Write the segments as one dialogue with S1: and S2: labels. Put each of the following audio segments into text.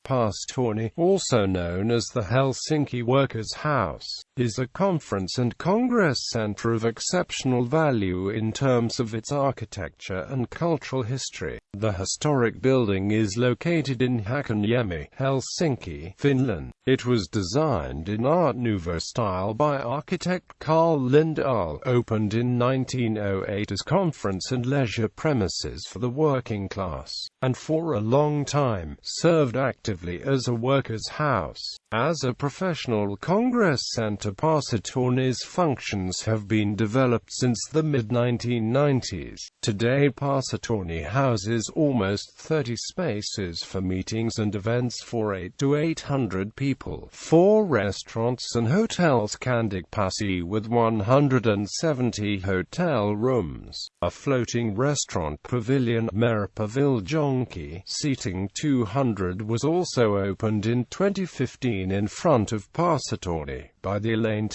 S1: Paasitorni, also known as the Helsinki Workers House, is a conference and congress center of exceptional value in terms of its architecture and cultural history. The historic building is located in Hakaniemi, Helsinki, Finland. It was designed in Art Nouveau style by architect Karl Lindahl, opened in 1908 as conference and leisure premises for the working class, and for a long time served actively as a workers' house. As a professional congress center, Paasitorni's functions have been developed since the mid-1990s. Today Paasitorni houses almost 30 spaces for meetings and events for 800 to 800 people, 4 restaurants and hotels Pasi with 170 hotel rooms, a floating restaurant pavilion Meripaville seating 200 was also opened in 2015 in front of Paasitorni by the Elaine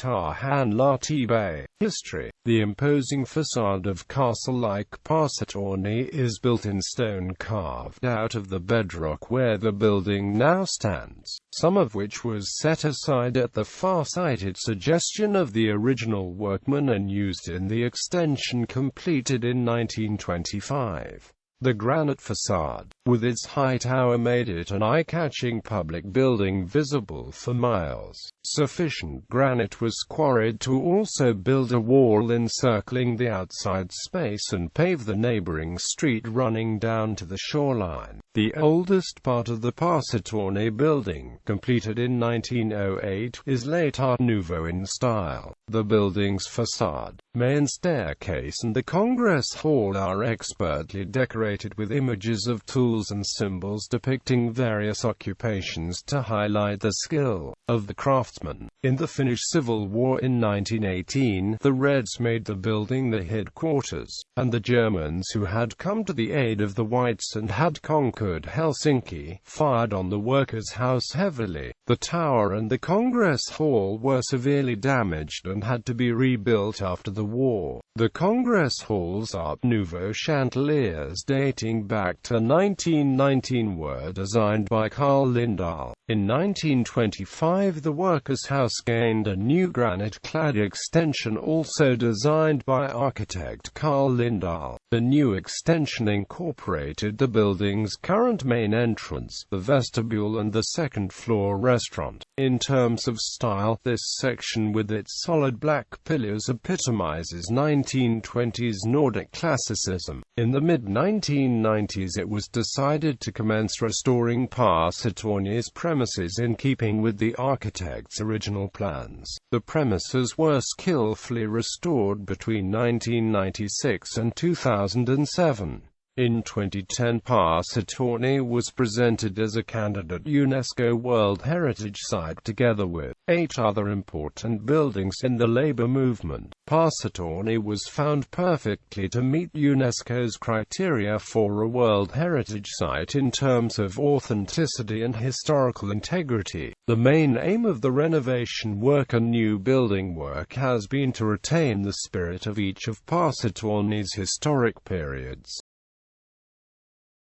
S1: History. The imposing facade of castle-like Paasitorni is built in stone carved out of the bedrock where the building now stands, some of which was set aside at the far-sighted suggestion of the original workmen and used in the extension completed in 1925. The granite facade, with its high tower, made it an eye-catching public building visible for miles. Sufficient granite was quarried to also build a wall encircling the outside space and pave the neighboring street running down to the shoreline. The oldest part of the Paasitorni building, completed in 1908, is late Art Nouveau in style. The building's facade, main staircase and the Congress Hall are expertly decorated with images of tools and symbols depicting various occupations to highlight the skill of the craftsman. In the Finnish Civil War in 1918, the Reds made the building the headquarters, and the Germans, who had come to the aid of the Whites and had conquered Helsinki, fired on the workers' house heavily. The tower and the Congress Hall were severely damaged and had to be rebuilt after the war. The Congress Hall's Art Nouveau chandeliers dating back to 1919 were designed by Karl Lindahl. In 1925 the workers' house gained a new granite-clad extension also designed by architect Karl Lindahl. The new extension incorporated the building's current main entrance, the vestibule and the second-floor restaurant. In terms of style, this section with its solid black pillars epitomizes 1920s Nordic classicism. In the mid-1990s it was decided to commence restoring Paasitorni's premises in keeping with the architect's original plans. The premises were skillfully restored between 1996 and 2007. In 2010 Paasitorni was presented as a candidate UNESCO World Heritage Site together with 8 other important buildings in the labor movement. Paasitorni was found perfectly to meet UNESCO's criteria for a World Heritage Site in terms of authenticity and historical integrity. The main aim of the renovation work and new building work has been to retain the spirit of each of Paasitorni's historic periods.